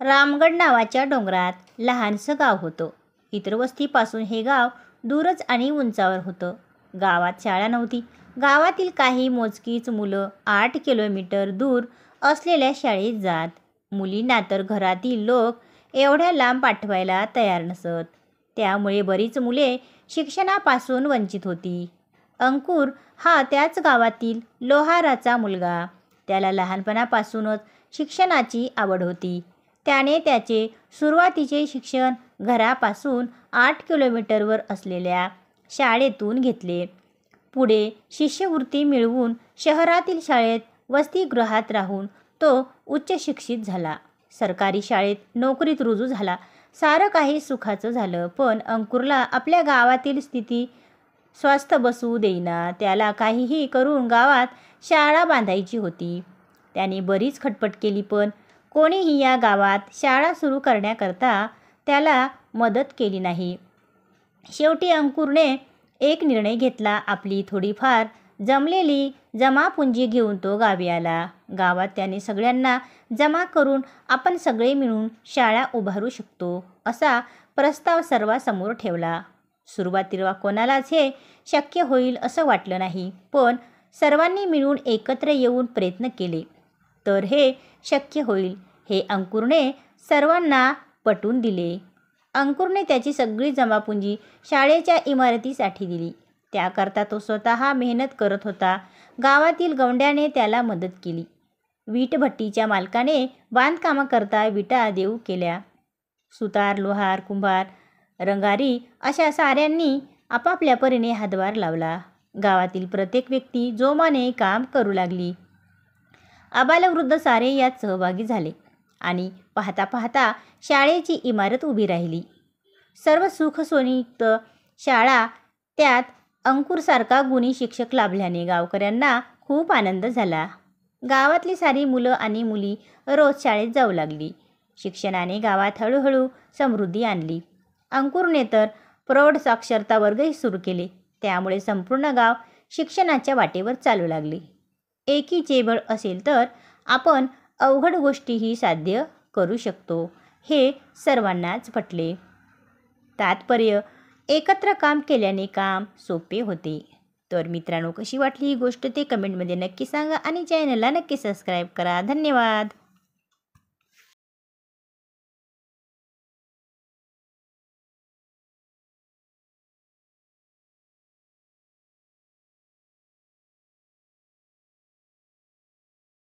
रामगड नावाच्या डोंगरात लहानसं गाव होतं. इतर वस्तीपासून हे गाव दूरच आणि उंचावर होतं. गावात शाळा नव्हती. गावातील काही मोजकीच मुलं 8 किलोमीटर दूर असलेल्या शाळेत जात. मुलींना तर घरातील लोक एवढ्या लांब पाठवायला तयार नसत. त्यामुळे बरीच मुले शिक्षणापासून वंचित होती. अंकुर हा त्याच गावातील लोहाराचा मुलगा. त्याला लहानपणापासूनच शिक्षणाची आवड होती. त्याने त्याचे सुरुवातीचे शिक्षण घरापासून 8 किलोमीटरवर असलेल्या शाळेतून घेतले. पुढे शिष्यवृत्ती मिळवून शहरातील शाळेत वसतिगृहात राहून तो उच्च शिक्षित झाला. सरकारी शाळेत नोकरीत रुजू झाला. सारं काही सुखाचं झालं. पण अंकुरला आपल्या गावातील स्थिती स्वस्थ बसू देईना. त्याला काहीही करून गावात शाळा बांधायची होती. त्याने बरीच खटपट केली, पण कोणीही या गावात शाळा सुरू करण्याकरता त्याला मदत केली नाही. शेवटी अंकुरने एक निर्णय घेतला. आपली थोडीफार जमलेली जमापुंजी घेऊन तो गावी आला. गावात त्याने सगळ्यांना जमा करून आपण सगळे मिळून शाळा उभारू शकतो असा प्रस्ताव सर्वांसमोर ठेवला. सुरुवातीला कोणालाच हे शक्य होईल असं वाटलं नाही, पण सर्वांनी मिळून एकत्र येऊन प्रयत्न केले तर हे शक्य होईल हे अंकुरने सर्वांना पटवून दिले. अंकुरने त्याची सगळी जमापुंजी शाळेच्या इमारतीसाठी दिली. त्याकरता तो स्वतः मेहनत करत होता. गावातील गवंड्याने त्याला मदत केली. वीटभट्टीच्या मालकाने बांधकामाकरता विटा देऊ केल्या. सुतार, लोहार, कुंभार, रंगारी अशा साऱ्यांनी आपापल्या परीने हातभार लावला. गावातील प्रत्येक व्यक्ती जोमाने काम करू लागली. आबालवृद्ध सारे यात सहभागी झाले आणि पाहता पाहता शाळेची इमारत उभी राहिली. सर्व सुखसोयीयुक्त शाळा, त्यात अंकुरसारखा गुणी शिक्षक लाभल्याने गावकऱ्यांना खूप आनंद झाला. गावातली सारी मुलं आणि मुली रोज शाळेत जाऊ लागली. शिक्षणाने गावात हळूहळू समृद्धी आणली. अंकुरने तर प्रौढ साक्षरता वर्गही सुरू केले. त्यामुळे संपूर्ण गाव शिक्षणाच्या वाटेवर चालू लागले. एकीचे बळ असेल तर आपण अवघड गोष्टीही साध्य करू शकतो हे सर्वांनाच पटले. तात्पर्य, एकत्र काम केल्याने काम सोपे होते. तर मित्रांनो, कशी वाटली ही गोष्ट ते कमेंटमध्ये नक्की सांगा आणि चॅनलला नक्की सबस्क्राईब करा. धन्यवाद.